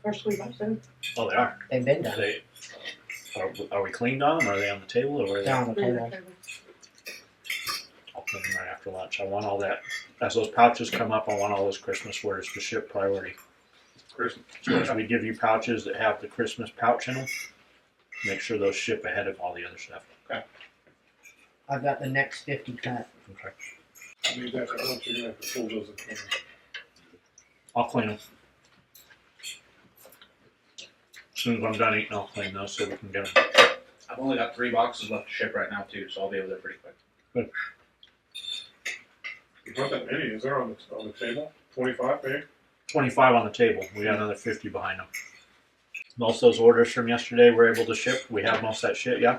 Freshly busted. Oh, they are. They've been done. Are we cleaned on them? Are they on the table or are They're they? on the table. I'll clean them right after lunch. I want all that. As those pouches come up, I want all those Christmas orders to ship priority. Christmas. So as we give you pouches that have the Christmas pouch in them, make sure those ship ahead of all the other stuff. Okay. I've got the next 50 cut. Okay. I mean, that's at once you're gonna have to pull those in. I'll clean them. As soon as I'm done eating, I'll clean those so we can get them. I've only got 3 boxes left to ship right now too, so I'll be able to pretty quick. Good. There's not that many, is there, on the table? 25, maybe? 25 on the table. We got another 50 behind them. Most of those orders from yesterday we're able to ship. We have most of that shit, yeah?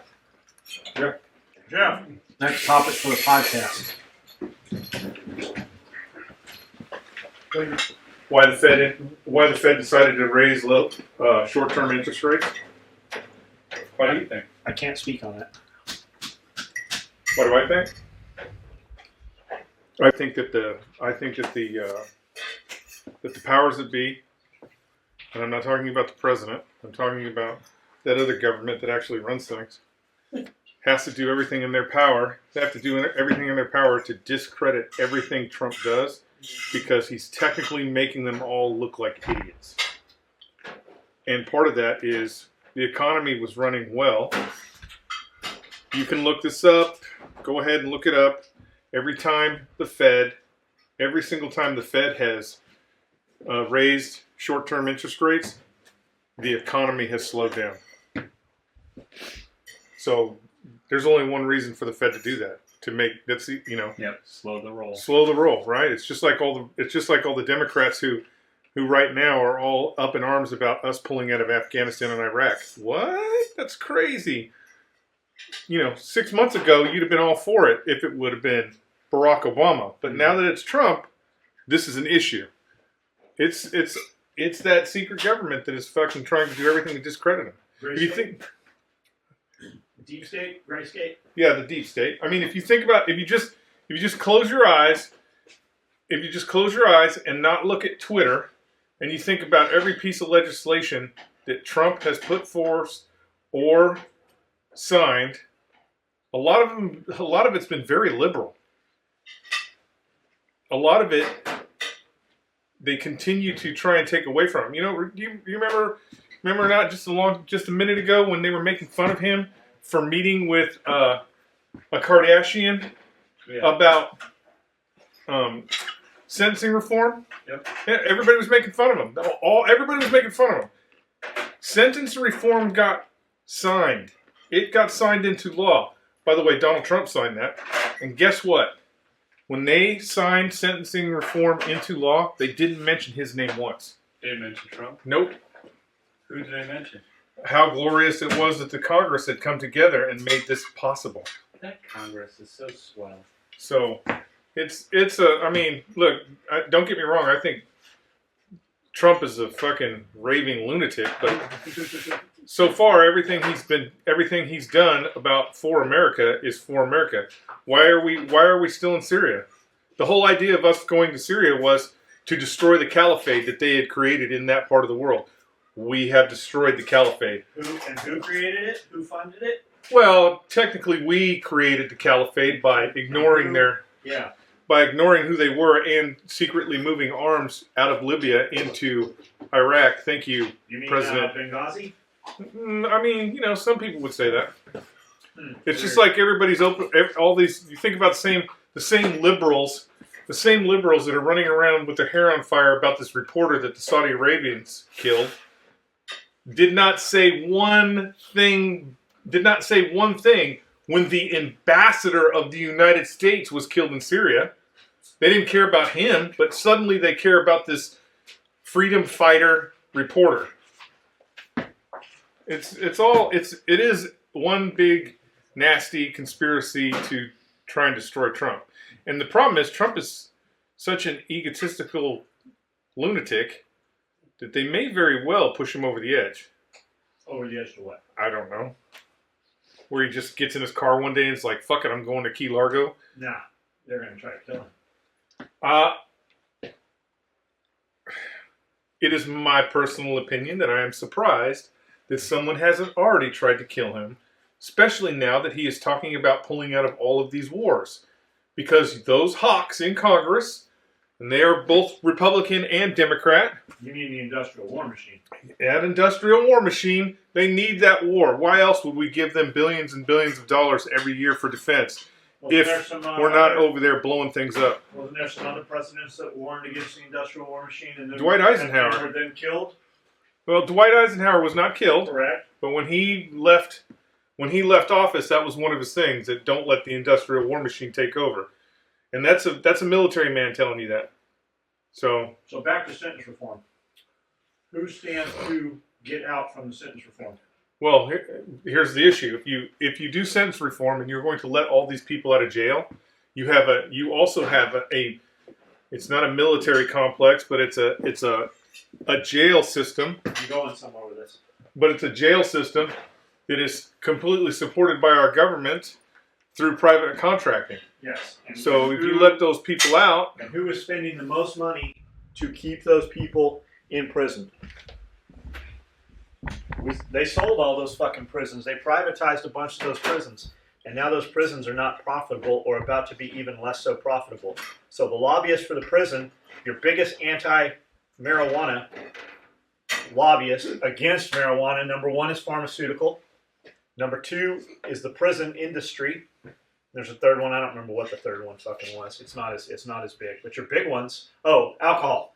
Yeah. Jeff, next topic for the podcast. Why the Fed decided to raise short-term interest rates? Why do you think? I can't speak on that. What do I think? I think that the powers that be, and I'm not talking about the president, I'm talking about that other government that actually runs things, has to do everything in their power. They have to do everything in their power to discredit everything Trump does because he's technically making them all look like idiots. And part of that is the economy was running well. You can look this up. Go ahead and look it up. Every single time the Fed has raised short-term interest rates, the economy has slowed down. So there's only one reason for the Fed to do that, to make Yep, slow the roll. slow the roll, right? It's just like all the Democrats who right now are all up in arms about us pulling out of Afghanistan and Iraq. What? That's crazy. 6 months ago you'd have been all for it if it would have been Barack Obama. But now that it's Trump, this is an issue. It's that secret government that is fucking trying to do everything to discredit him. You think Deep state, gray state. Yeah, the deep state. I mean, if you just close your eyes, and not look at Twitter, and you think about every piece of legislation that Trump has put forth or signed, a lot of it's been very liberal. A lot of it they continue to try and take away from him. Do you remember not just a minute ago when they were making fun of him for meeting with a Kardashian about sentencing reform? Yep. Everybody was making fun of him. Everybody was making fun of him. Sentencing reform got signed. It got signed into law. By the way, Donald Trump signed that. And guess what? When they signed sentencing reform into law, they didn't mention his name once. They didn't mention Trump? Nope. Who did they mention? How glorious it was that the Congress had come together and made this possible. That Congress is so swell. So, look, don't get me wrong, I think Trump is a fucking raving lunatic, but so far everything he's done about for America is for America. Why are we still in Syria? The whole idea of us going to Syria was to destroy the caliphate that they had created in that part of the world. We have destroyed the caliphate. Who created it? Who funded it? Well, technically we created the caliphate by ignoring who they were and secretly moving arms out of Libya into Iraq. Thank you, President. Benghazi? I mean, some people would say that. It's just like everybody's open. All these, you think about the same liberals that are running around with their hair on fire about this reporter that the Saudi Arabians killed. Did not say one thing when the ambassador of the United States was killed in Syria. They didn't care about him, but suddenly they care about this freedom fighter reporter. It is one big nasty conspiracy to try and destroy Trump. And the problem is Trump is such an egotistical lunatic that they may very well push him over the edge. Over the edge to what? I don't know. Where he just gets in his car one day and is like, fuck it, I'm going to Key Largo. Nah, they're going to try to kill him. it is my personal opinion that I am surprised that someone hasn't already tried to kill him, especially now that he is talking about pulling out of all of these wars. Because those hawks in Congress, and they are both Republican and Democrat. You mean the industrial war machine? That industrial war machine, they need that war. Why else would we give them billions and billions of dollars every year for defense if we're not over there blowing things up? Wasn't there some other presidents that warned against the industrial war machine and Dwight Eisenhower. and were then killed? Well, Dwight Eisenhower was not killed, Correct. but when he left office, that was one of his things, that don't let the industrial war machine take over. And that's a military man telling you that. So back to sentence reform. Who stands to get out from the sentence reform? well, here's the issue. If you do sentence reform and you're going to let all these people out of jail, you also have a it's not a military complex, but it's a jail system. I'm going somewhere with this. But it's a jail system that is completely supported by our government through private contracting. Yes. So if you let those people out... And who is spending the most money to keep those people in prison? They sold all those fucking prisons. They privatized a bunch of those prisons. And now those prisons are not profitable or about to be even less so profitable. So the lobbyists for the prison, your biggest anti-marijuana lobbyist against marijuana, number one is pharmaceutical. Number two is the prison industry. There's a third one. I don't remember what the third one fucking was. It's not as big. But your big ones. Oh, alcohol.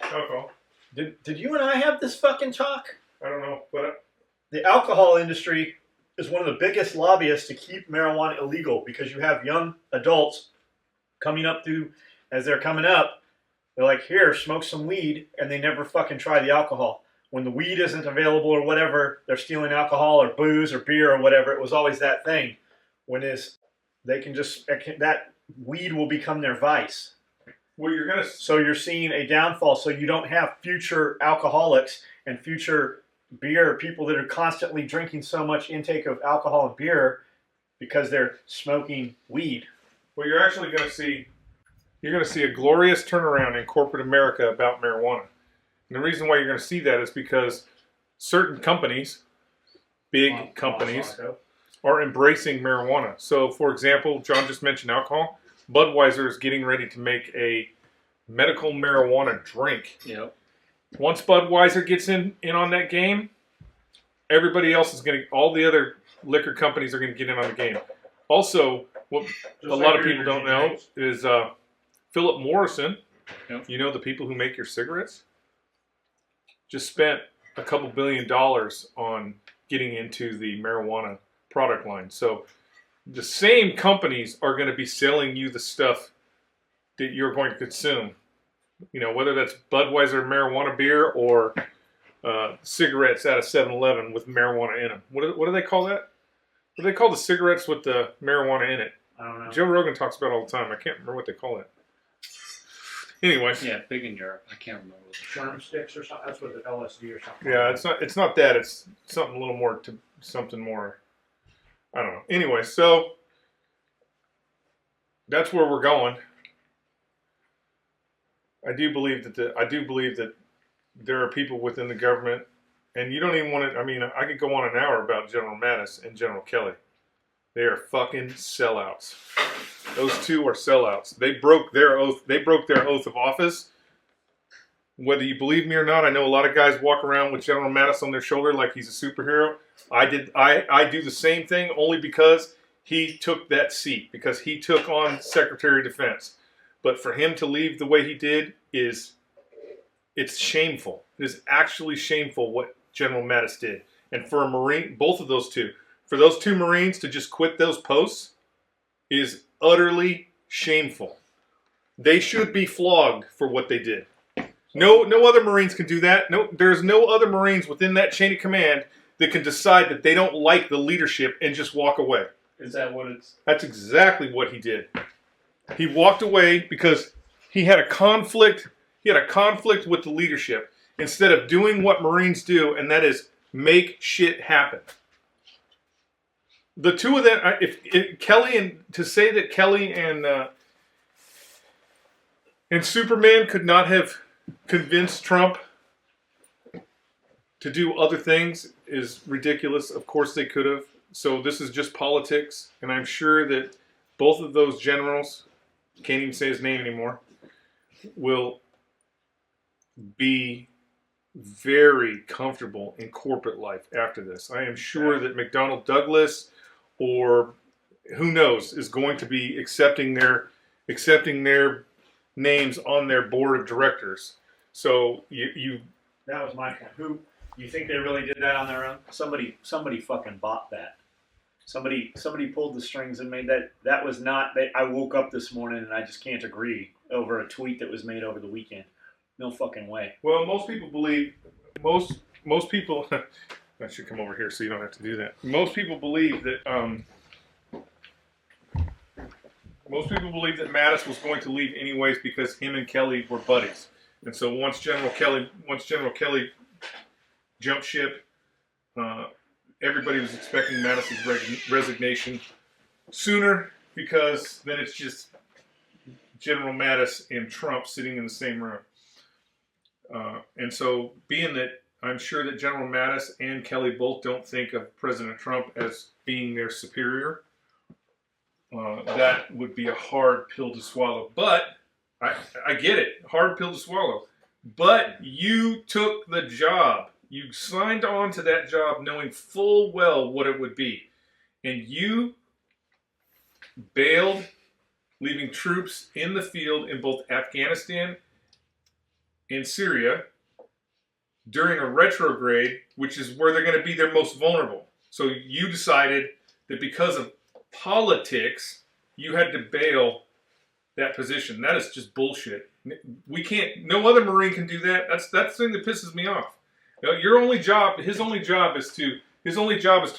Alcohol. Did you and I have this fucking talk? I don't know. But The alcohol industry is one of the biggest lobbyists to keep marijuana illegal because you have young adults coming up as they're coming up, they're like, here, smoke some weed, and they never fucking try the alcohol. When the weed isn't available or whatever, they're stealing alcohol or booze or beer or whatever. It was always that thing. That weed will become their vice. well, So you're seeing a downfall. So you don't have future alcoholics and future beer people that are constantly drinking so much intake of alcohol and beer because they're smoking weed. well, you're actually going to see a glorious turnaround in corporate America about marijuana. And the reason why you're going to see that is because certain companies, big companies, are embracing marijuana. So, for example, John just mentioned alcohol. Budweiser is getting ready to make a medical marijuana drink. Yep. Once Budweiser gets in on that game, everybody else is going to, all the other liquor companies are going to get in on the game. Also, what a lot of people don't know is Philip Morrison, you know, the people who make your cigarettes, just spent a couple $2 billion on getting into the marijuana product line. So the same companies are going to be selling you the stuff that you're going to consume. You know, whether that's Budweiser marijuana beer or cigarettes out of 7-Eleven with marijuana in them. What do they call that? What do they call the cigarettes with the marijuana in it? I don't know. Joe Rogan talks about it all the time. I can't remember what they call it. Anyway. Yeah, big in Europe. I can't remember. Sherm sticks or something? That's what the LSD or something. Yeah, it's not that. It's something a little more something more. I don't know. Anyway, so that's where we're going. I do believe that there are people within the government, and you don't even want to. I mean, I could go on an hour about General Mattis and General Kelly. They are fucking sellouts. Those two are sellouts. They broke their oath. They broke their oath of office. Whether you believe me or not, I know a lot of guys walk around with General Mattis on their shoulder like he's a superhero. I do the same thing only because he took that seat, because he took on Secretary of Defense. But for him to leave the way he did it's shameful. It is actually shameful what General Mattis did. And for a Marine, both of those two, for those two Marines to just quit those posts is utterly shameful. They should be flogged for what they did. No other Marines can do that. No, there's no other Marines within that chain of command that can decide that they don't like the leadership and just walk away. Is that what it's? That's exactly what he did. He walked away because he had a conflict. He had a conflict with the leadership instead of doing what Marines do, and that is make shit happen. The two of them, to say that Kelly and Superman could not have convinced Trump to do other things is ridiculous. Of course they could have. So this is just politics, and I'm sure that both of those generals, can't even say his name anymore, will be very comfortable in corporate life after this. I am sure that McDonnell Douglas, or who knows, is going to be accepting their names on their board of directors. So you That was my point. Who you think they really did that on their own? Somebody fucking bought that. Somebody pulled the strings and made that. That was not. I woke up this morning and I just can't agree over a tweet that was made over the weekend. No fucking way. Well, most people believe most people. I should come over here so you don't have to do that. Most people believe that Mattis was going to leave anyways because him and Kelly were buddies, and so once General Kelly jumped ship, everybody was expecting Mattis's resignation sooner, because then it's just General Mattis and Trump sitting in the same room. And so, being that I'm sure that General Mattis and Kelly both don't think of President Trump as being their superior, that would be a hard pill to swallow. But I get it, hard pill to swallow. But you took the job. You signed on to that job knowing full well what it would be. And you bailed, leaving troops in the field in both Afghanistan and Syria during a retrograde, which is where they're going to be their most vulnerable. So you decided that because of politics, you had to bail that position. That is just bullshit. We can't. No other Marine can do that. That's the thing that pisses me off. You know, his only job is to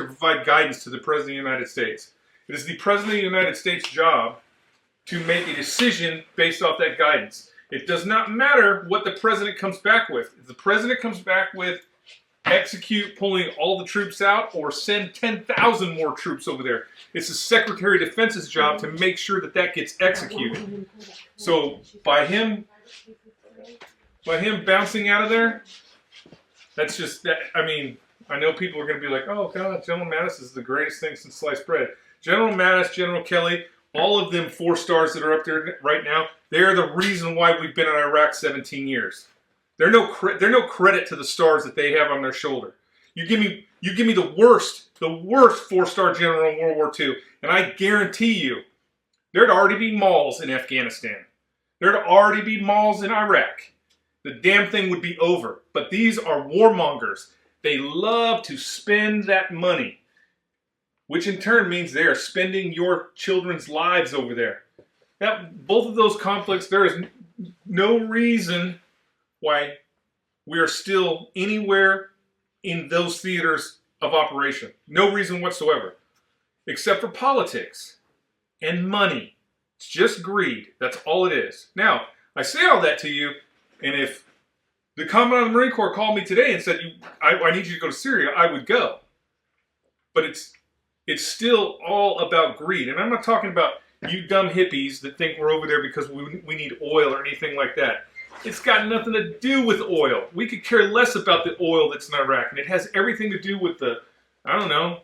provide guidance to the President of the United States. It is the President of the United States' job to make a decision based off that guidance. It does not matter what the President comes back with. If the President comes back with execute pulling all the troops out or send 10,000 more troops over there, it's the Secretary of Defense's job to make sure that that gets executed. So by him bouncing out of there, that's just that. I mean, I know people are going to be like, "Oh God, General Mattis is the greatest thing since sliced bread." General Mattis, General Kelly, all of them 4 stars that are up there right now, they are the reason why we've been in Iraq 17 years. They're no credit to the stars that they have on their shoulder. You give me the worst 4-star general in World War II, and I guarantee you, there'd already be malls in Afghanistan. There'd already be malls in Iraq. The damn thing would be over. But these are warmongers. They love to spend that money, which in turn means they are spending your children's lives over there. Both of those conflicts, there is no reason why we are still anywhere in those theaters of operation. No reason whatsoever. Except for politics and money. It's just greed. That's all it is. Now, I say all that to you, and if the Commandant of the Marine Corps called me today and said, I need you to go to Syria, I would go. But it's still all about greed. And I'm not talking about you dumb hippies that think we're over there because we need oil or anything like that. It's got nothing to do with oil. We could care less about the oil that's in Iraq. And it has everything to do with the, I don't know,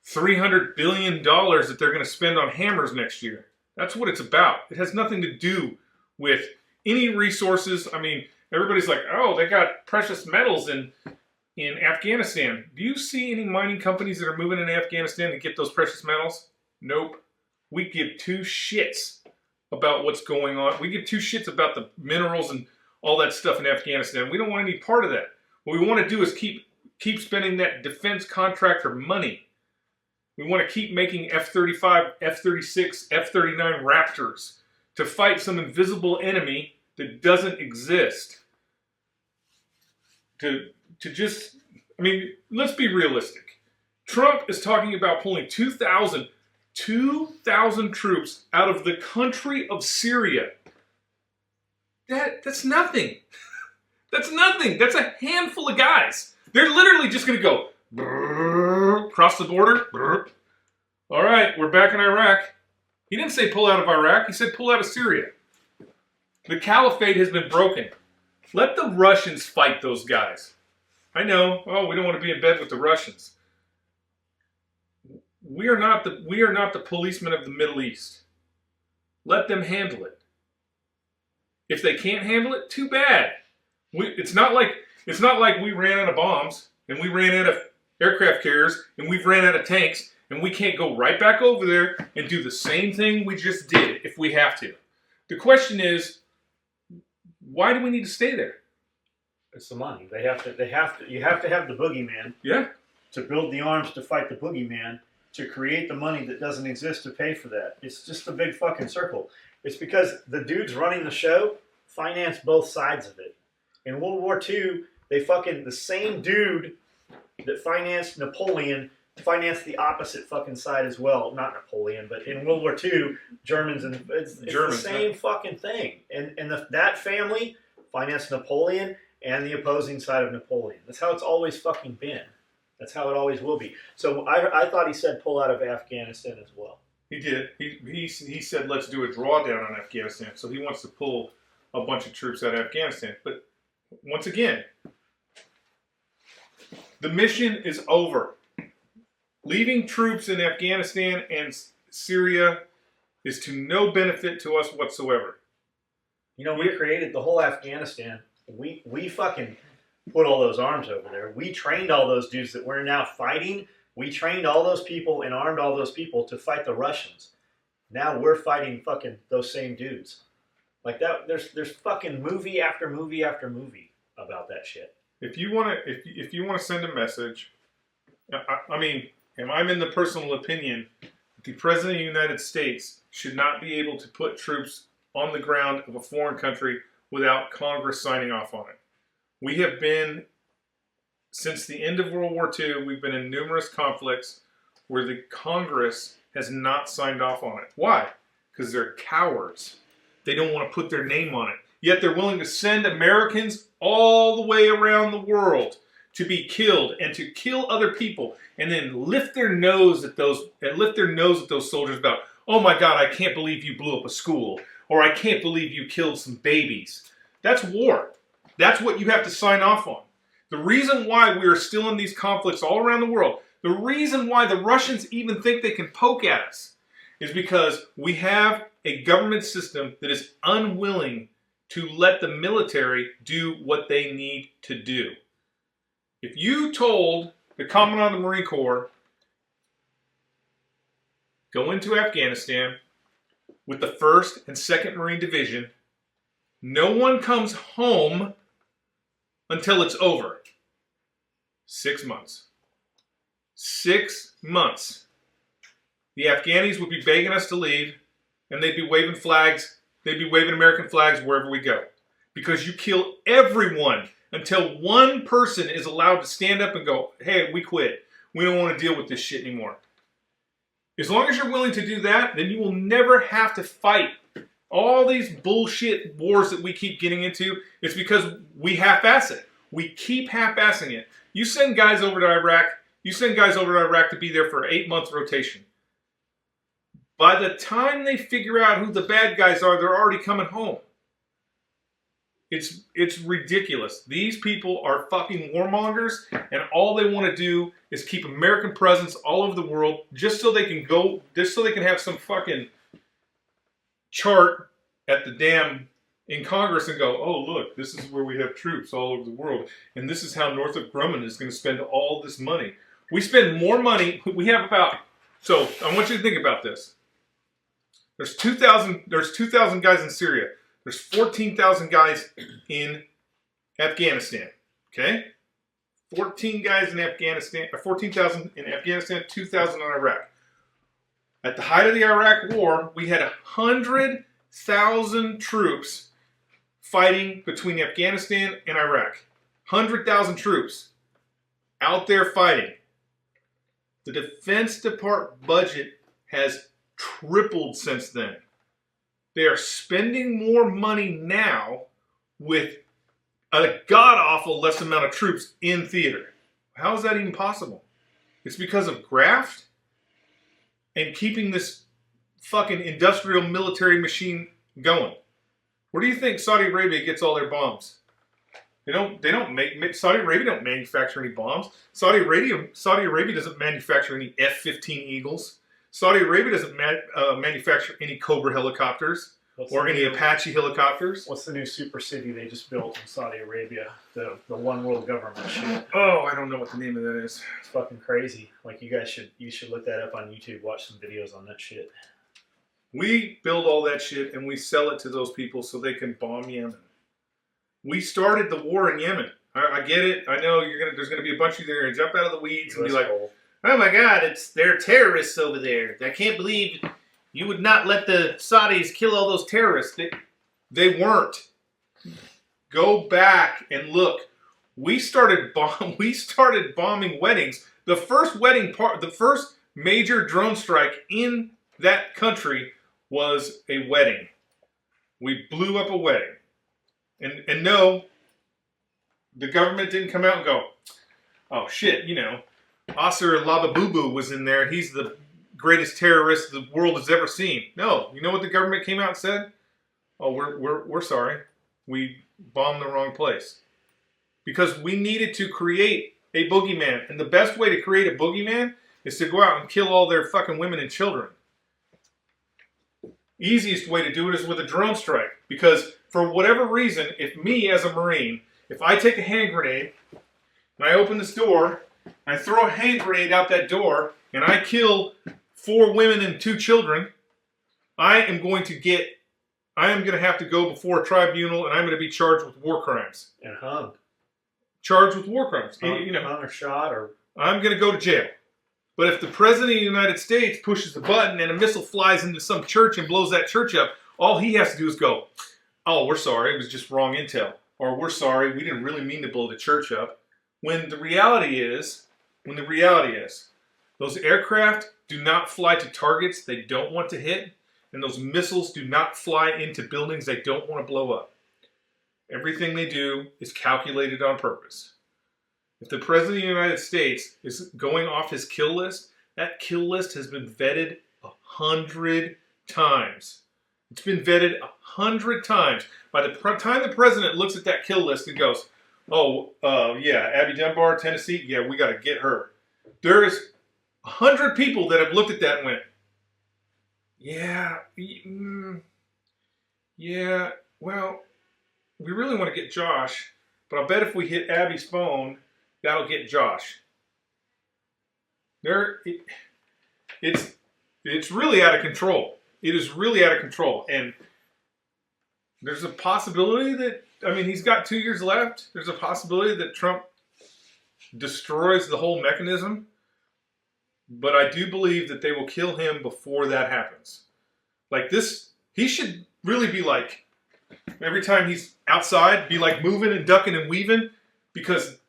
$300 billion that they're going to spend on hammers next year. That's what it's about. It has nothing to do with any resources. I mean, everybody's like, oh, they got precious metals in Afghanistan. Do you see any mining companies that are moving into Afghanistan to get those precious metals? Nope. We give 2 shits about what's going on. We give 2 shits about the minerals and all that stuff in Afghanistan. We don't want any part of that. What we want to do is keep spending that defense contractor money. We want to keep making F-35, F-36, F-39 Raptors to fight some invisible enemy that doesn't exist. To just, I mean, let's be realistic. Trump is talking about pulling 2,000 troops out of the country of Syria. That's nothing. That's nothing. That's a handful of guys. They're literally just going to go across the border. All right, we're back in Iraq. He didn't say pull out of Iraq. He said pull out of Syria. The caliphate has been broken. Let the Russians fight those guys. I know. Oh, we don't want to be in bed with the Russians. We are not the policemen of the Middle East. Let them handle it. If they can't handle it, too bad. It's not like we ran out of bombs and we ran out of aircraft carriers and we've ran out of tanks and we can't go right back over there and do the same thing we just did if we have to. The question is, why do we need to stay there? It's the money. You have to have the boogeyman. Yeah. To build the arms to fight the boogeyman, to create the money that doesn't exist to pay for that. It's just a big fucking circle. It's because the dudes running the show finance both sides of it. In World War II, the same dude that financed Napoleon financed the opposite fucking side as well. Not Napoleon, but in World War II, Germans and it's the same fucking thing. And that family financed Napoleon and the opposing side of Napoleon. That's how it's always fucking been. That's how it always will be. So I thought he said pull out of Afghanistan as well. He did. He said let's do a drawdown on Afghanistan. So he wants to pull a bunch of troops out of Afghanistan. But once again, the mission is over. Leaving troops in Afghanistan and Syria is to no benefit to us whatsoever. You know, we created the whole Afghanistan. We fucking put all those arms over there. We trained all those dudes that we're now fighting. We trained all those people and armed all those people to fight the Russians. Now we're fighting fucking those same dudes. Like that, there's fucking movie after movie after movie about that shit. If you want to send a message, I mean, and I'm in the personal opinion, the President of the United States should not be able to put troops on the ground of a foreign country without Congress signing off on it. We have been, since the end of World War II, we've been in numerous conflicts where the Congress has not signed off on it. Why? Because they're cowards. They don't want to put their name on it. Yet they're willing to send Americans all the way around the world to be killed and to kill other people, and then lift their nose at those soldiers about, oh my God, I can't believe you blew up a school, or I can't believe you killed some babies. That's war. That's what you have to sign off on. The reason why we are still in these conflicts all around the world, the reason why the Russians even think they can poke at us, is because we have a government system that is unwilling to let the military do what they need to do. If you told the Commandant of the Marine Corps, go into Afghanistan with the 1st and 2nd Marine Division, no one comes home until it's over. 6 months. 6 months. The Afghanis would be begging us to leave, and they'd be waving flags. They'd be waving American flags wherever we go. Because you kill everyone until one person is allowed to stand up and go, hey, we quit. We don't want to deal with this shit anymore. As long as you're willing to do that, then you will never have to fight. All these bullshit wars that we keep getting into, it's because we half-ass it. We keep half-assing it. You send guys over to Iraq, to be there for 8 months rotation. By the time they figure out who the bad guys are, they're already coming home. It's ridiculous. These people are fucking warmongers, and all they want to do is keep American presence all over the world just so they can have some fucking chart at the damn in Congress and go, oh look, this is where we have troops all over the world, and this is how Northrop Grumman is going to spend all this money. We spend more money. We have about. So I want you to think about this. There's 2,000 guys in Syria. There's 14,000 guys in Afghanistan. Okay? 14 guys in Afghanistan, or 14,000 in Afghanistan, 2,000 in Iraq. At the height of the Iraq War, we had 100,000 troops fighting between Afghanistan and Iraq. 100,000 troops out there fighting. The Defense Department budget has tripled since then. They are spending more money now with a god-awful less amount of troops in theater. How is that even possible? It's because of graft and keeping this fucking industrial military machine going. Where do you think Saudi Arabia gets all their bombs? They don't make Saudi Arabia don't manufacture any bombs. Saudi Arabia doesn't manufacture any F-15 Eagles. Saudi Arabia doesn't manufacture any Cobra helicopters or any Apache helicopters. What's the new super city they just built in Saudi Arabia? The one world government shit. Oh, I don't know what the name of that is. It's fucking crazy. Like you should look that up on YouTube. Watch some videos on that shit. We build all that shit and we sell it to those people so they can bomb Yemen. We started the war in Yemen. I get it. I know there's gonna be a bunch of you that are gonna jump out of the weeds and be like, "Oh my God, they're terrorists over there. I can't believe you would not let the Saudis kill all those terrorists." They weren't. Go back and look. We started bombing weddings. The first major drone strike in that country was a wedding. We blew up a wedding. And no, the government didn't come out and go, "Oh shit, Asr Lababubu was in there. He's the greatest terrorist the world has ever seen." No, you know what the government came out and said? "Oh, we're sorry. We bombed the wrong place." Because we needed to create a boogeyman. And the best way to create a boogeyman is to go out and kill all their fucking women and children. Easiest way to do it is with a drone strike. Because for whatever reason, if me as a Marine, if I take a hand grenade and I open this door, I throw a hand grenade out that door, and I kill 4 women and 2 children, I am going to have to go before a tribunal, and I'm going to be charged with war crimes. And hung. Charged with war crimes. Hung or shot or... I'm going to go to jail. But if the President of the United States pushes the button and a missile flies into some church and blows that church up, all he has to do is go, "Oh, we're sorry, it was just wrong intel." Or, "We're sorry, we didn't really mean to blow the church up." When the reality is, those aircraft do not fly to targets they don't want to hit, and those missiles do not fly into buildings they don't want to blow up. Everything they do is calculated on purpose. If the President of the United States is going off his kill list, that kill list has been vetted 100 times. It's been vetted 100 times. By the time the President looks at that kill list and goes, "Oh, yeah, Abby Dunbar, Tennessee, yeah, we got to get her." There is 100 people that have looked at that and went, yeah, well, we really want to get Josh, but I'll bet if we hit Abby's phone, that'll get Josh. It's really out of control. It is really out of control. And there's a possibility that, he's got 2 years left. There's a possibility that Trump destroys the whole mechanism. But I do believe that they will kill him before that happens. Like this, he should really be like, every time he's outside, be like moving and ducking and weaving, because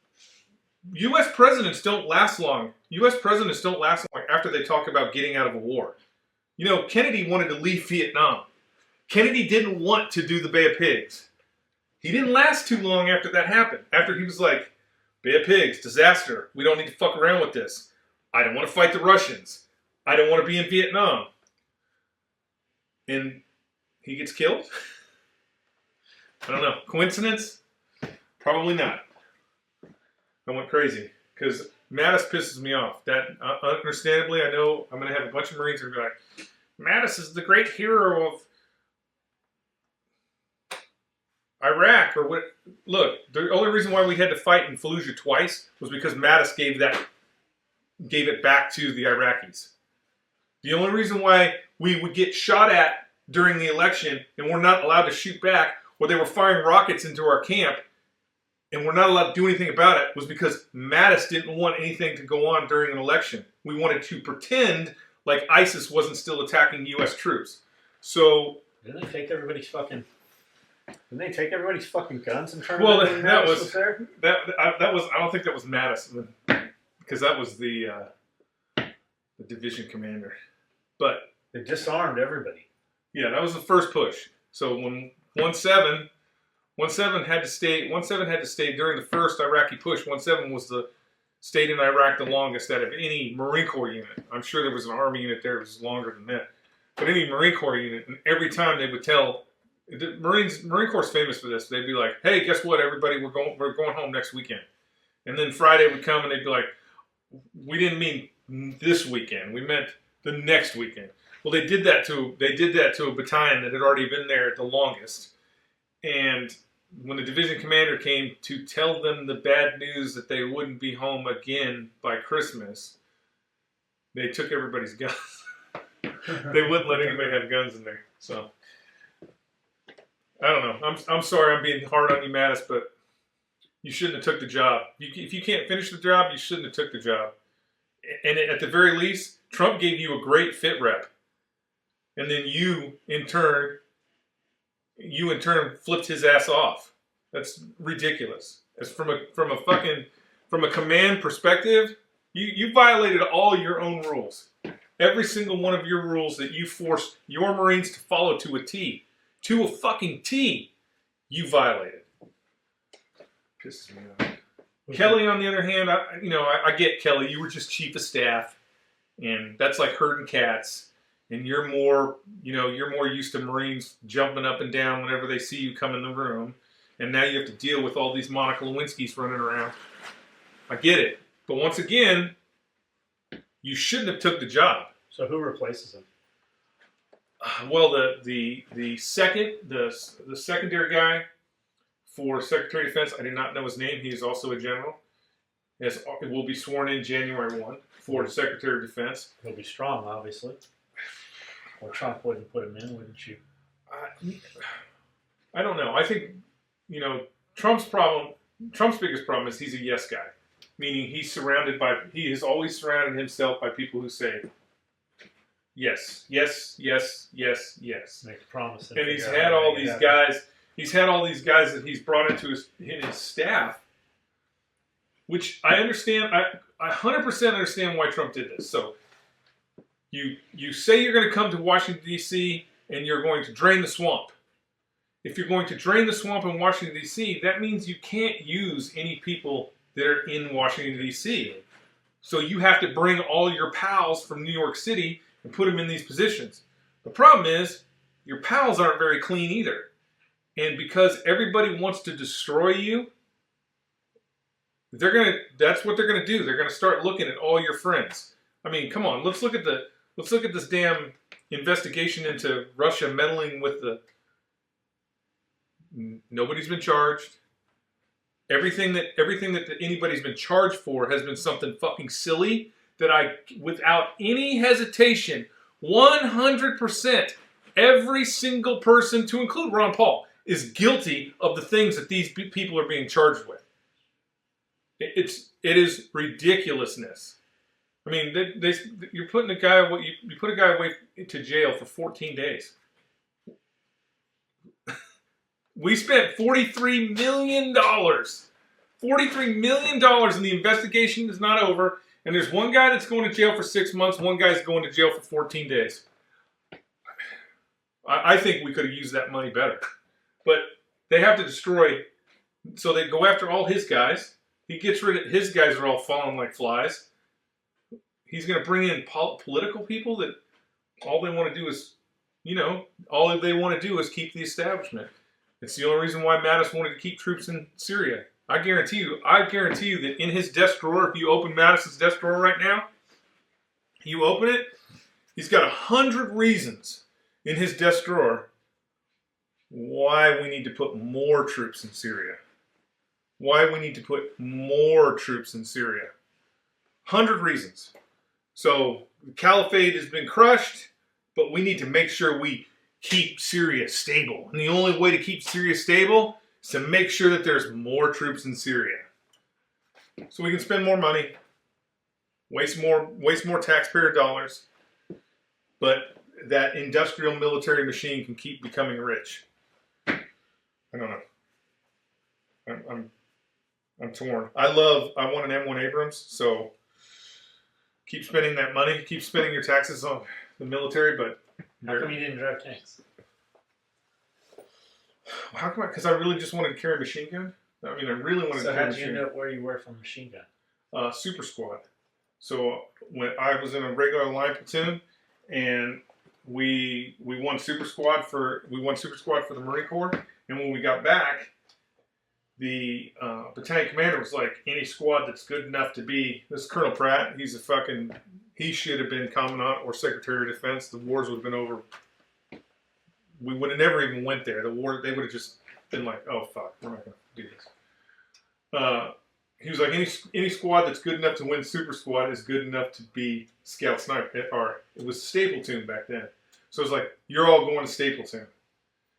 U.S. presidents don't last long. U.S. presidents don't last long after they talk about getting out of a war. Kennedy wanted to leave Vietnam. Kennedy didn't want to do the Bay of Pigs. He didn't last too long after that happened. After he was like, "Bay of Pigs, disaster. We don't need to fuck around with this. I don't want to fight the Russians. I don't want to be in Vietnam." And he gets killed? I don't know. Coincidence? Probably not. I went crazy because Mattis pisses me off. That understandably, I know I'm going to have a bunch of Marines who are like, "Mattis is the great hero of Iraq," or what? Look, the only reason why we had to fight in Fallujah twice was because Mattis gave it back to the Iraqis. The only reason why we would get shot at during the election and we're not allowed to shoot back, or they were firing rockets into our camp and we're not allowed to do anything about it, was because Mattis didn't want anything to go on during an election. We wanted to pretend like ISIS wasn't still attacking U.S. troops. So Didn't they take everybody's fucking guns and turn well, them into that Mattis was there? that was I don't think that was Mattis, because that was the division commander. But They disarmed everybody. yeah, that was the first push. So when 17 had to stay during the first Iraqi push. 17 stayed in Iraq the longest out of any Marine Corps unit. I'm sure there was an Army unit there that was longer than that. But any Marine Corps unit, and every time they would tell The Marine Corps is famous for this. They'd be like, "Hey, guess what, everybody? We're going home next weekend." And then Friday would come, and they'd be like, "We didn't mean this weekend. We meant the next weekend." Well, they did that to a battalion that had already been there the longest. And when the division commander came to tell them the bad news that they wouldn't be home again by Christmas, they took everybody's guns. They wouldn't let anybody have guns in there. So I don't know. I'm sorry I'm being hard on you, Mattis, but you shouldn't have took the job. If you can't finish the job, you shouldn't have took the job. And at the very least, Trump gave you a great fit rep. And then you in turn flipped his ass off. That's ridiculous. As from a command perspective, you violated all your own rules. Every single one of your rules that you forced your Marines to follow to a T. To a fucking T, you violated. Pisses me off. Kelly, on the other hand, I get Kelly. You were just chief of staff, and that's like herding cats. And you're more used to Marines jumping up and down whenever they see you come in the room. And now you have to deal with all these Monica Lewinskis running around. I get it, but once again, you shouldn't have took the job. So who replaces him? Well, the secondary guy for Secretary of Defense, I do not know his name. He is also a general. It will be sworn in January 1 for Secretary of Defense. He'll be strong, obviously. Or Trump wouldn't put him in, wouldn't you? I don't know. I think, Trump's biggest problem is he's a yes guy. Meaning he has always surrounded himself by people who say, yes, yes, yes, yes, yes. Make a promise. And he's had all these guys. He's had all these guys that he's brought into his staff, which I understand. I 100% understand why Trump did this. So you say you're going to come to Washington, D.C., and you're going to drain the swamp. If you're going to drain the swamp in Washington, D.C., that means you can't use any people that are in Washington, D.C. So you have to bring all your pals from New York City and put them in these positions. The problem is, your pals aren't very clean either. And because everybody wants to destroy you, that's what they're gonna do. They're gonna start looking at all your friends. I mean, come on, let's look at this damn investigation into Russia meddling with nobody's been charged. Everything that anybody's been charged for has been something fucking silly that without any hesitation, 100%, every single person, to include Ron Paul, is guilty of the things that these people are being charged with. It is ridiculousness. I mean, you're putting a guy away. You put a guy away to jail for 14 days. We spent $43 million. $43 million, and the investigation is not over. And there's one guy that's going to jail for 6 months. One guy's going to jail for 14 days. I think we could have used that money better. But they have to destroy. So they go after all his guys. He gets rid of his guys are all falling like flies. He's going to bring in political people that all they want to do is, all they want to do is keep the establishment. It's the only reason why Mattis wanted to keep troops in Syria. I guarantee you that in his desk drawer, if you open Mattis's desk drawer right now, you open it, he's got 100 reasons in his desk drawer why we need to put more troops in Syria. Why we need to put more troops in Syria. 100 reasons. So the caliphate has been crushed, but we need to make sure we keep Syria stable. And the only way to keep Syria stable is to make sure that there's more troops in Syria. So we can spend more money, waste more taxpayer dollars, but that industrial military machine can keep becoming rich. I don't know. I'm torn. I want an M1 Abrams, so keep spending that money, keep spending your taxes on the military, but how come you didn't drive tanks? How come? Because I really just wanted to carry a machine gun. I mean, I really wanted to carry a machine gun. So how did you end up where you were from machine gun? Super Squad. So when I was in a regular line platoon, and we won Super Squad for the Marine Corps, and when we got back, the battalion commander was like, any squad that's good enough to be, this is Colonel Pratt, he should have been Commandant or Secretary of Defense. The wars would have been over. We would have never even went there. They would have just been like, oh fuck, we're not going to do this. He was like, any squad that's good enough to win Super Squad is good enough to be Scout Sniper. Or it was Stapleton back then. So it was like, you're all going to Stapleton.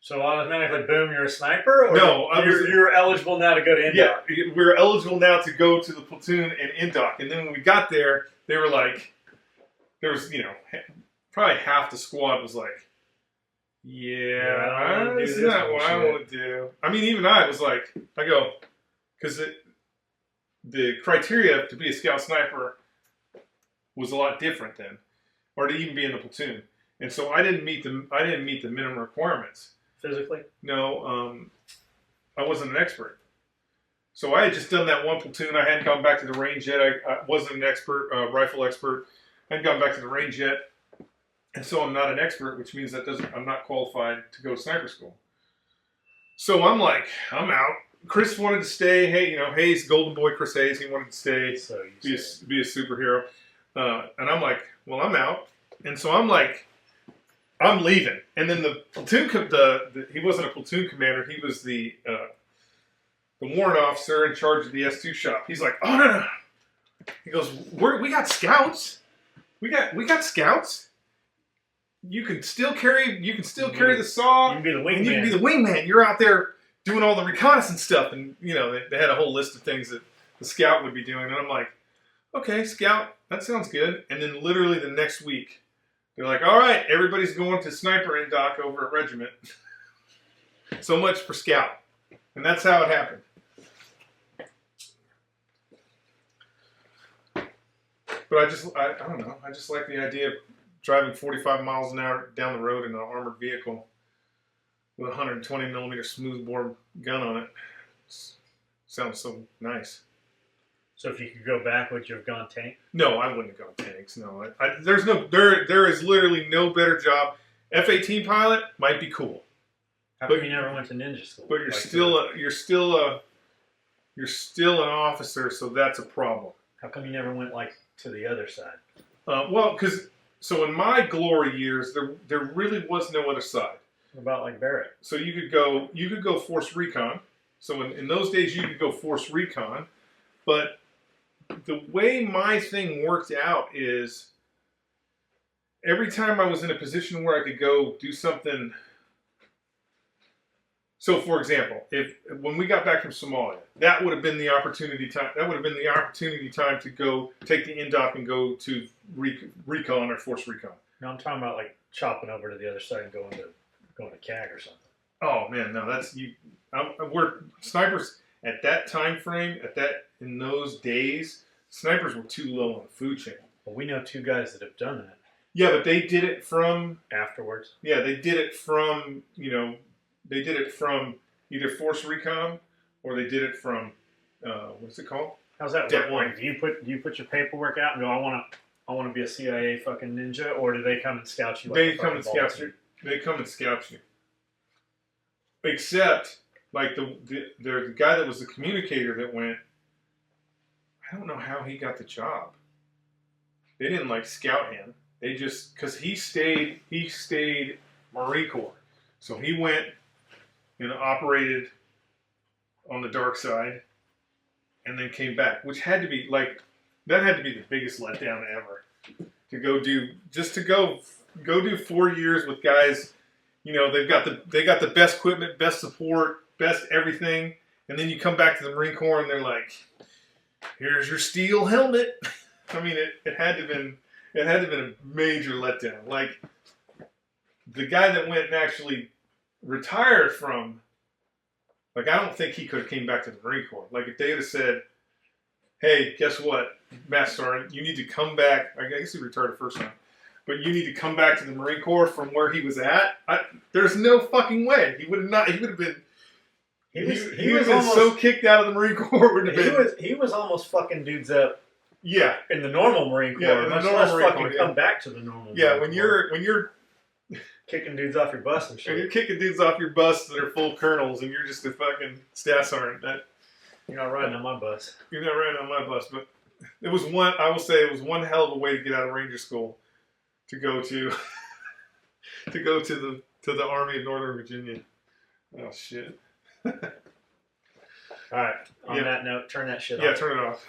So automatically, boom, you're a sniper? Or No, you're eligible now to go to Indoc? Yeah, we were eligible now to go to the platoon and Indoc. And then when we got there, they were like, there was, probably half the squad was like, yeah, this is not what I want to do. I mean, even I was like, because the criteria to be a Scout Sniper was a lot different then, or to even be in the platoon. And so I didn't meet the minimum requirements. Physically? No, I wasn't an expert. So I had just done that one platoon. I hadn't gone back to the range yet. I wasn't an expert, rifle expert. I hadn't gone back to the range yet. And so I'm not an expert, which means I'm not qualified to go to sniper school. So I'm like, I'm out. Chris wanted to stay. Hey, Hayes, Golden Boy Chris Hayes, he wanted to stay, so be a superhero. And I'm like, well, I'm out. And so I'm like, I'm leaving. And then the platoon, he wasn't a platoon commander. He was the warrant officer in charge of the S2 shop. He's like, oh no. He goes, we got scouts. We got scouts. You can still carry the saw. You can be the wingman. And you can be the wingman. You're out there doing all the reconnaissance stuff. And they had a whole list of things that the scout would be doing. And I'm like, okay, scout, that sounds good. And then literally the next week, they're like, all right, everybody's going to sniper Indoc over at regiment. So much for scout. And that's how it happened. But I don't know. I just like the idea of driving 45 miles an hour down the road in an armored vehicle with a 120 millimeter smoothbore gun on it. Sounds so nice. So if you could go back, would you have gone tank? No, I wouldn't have gone tanks. No, there is literally no better job. F-18 pilot might be cool. How come you never went to ninja school? But you're still an officer, so that's a problem. How come you never went to the other side? So in my glory years, there really was no other side. What about Barrett? So you could go force recon. So in those days you could go force recon, but the way my thing worked out is every time I was in a position where I could go do something. So, for example, when we got back from Somalia, that would have been the opportunity time. That would have been the opportunity time to go take the Indoc and go to recon or force recon. No, I'm talking about chopping over to the other side and going to CAG or something. Oh man, no, that's you. We're snipers at that time frame. In those days, snipers were too low on the food chain. Well, we know two guys that have done that. Yeah, but they did it from afterwards. Yeah, they did it from They did it from either force recon or they did it from what's it called? How's that work? Do you put your paperwork out and go, I want to be a CIA fucking ninja, or do they come and scout you? They come and scout you. They come and scout you. Except the guy that was the communicator that went. I don't know how he got the job. They didn't scout him. They just because he stayed Marine Corps, so he went and operated on the dark side, and then came back, which had to be that had to be the biggest letdown ever. To go do 4 years with guys, they got the best equipment, best support, best everything, and then you come back to the Marine Corps and they're like, "Here's your steel helmet." I mean, it had to have been a major letdown. The guy that went and actually retired from, I don't think he could have came back to the Marine Corps. If they had said, "Hey, guess what, Master Sergeant, you need to come back." I guess he retired the first time, but you need to come back to the Marine Corps from where he was at. There's no fucking way. He would have not. He would have been. He was almost so kicked out of the Marine Corps. He was almost fucking dudes up. Yeah, in the normal Marine Corps, much less fucking come back to the normal. Yeah, Marine Corps. when you're kicking dudes off your bus and And you're shit. kicking dudes off your bus that are full colonels, and you're just a fucking staff sergeant. You're not riding on my bus. You're not riding on my bus, but it was one. I will say it was one hell of a way to get out of Ranger School, to go to the Army of Northern Virginia. Oh shit. All right. On Yeah. that note, turn that shit Yeah, off. turn it off.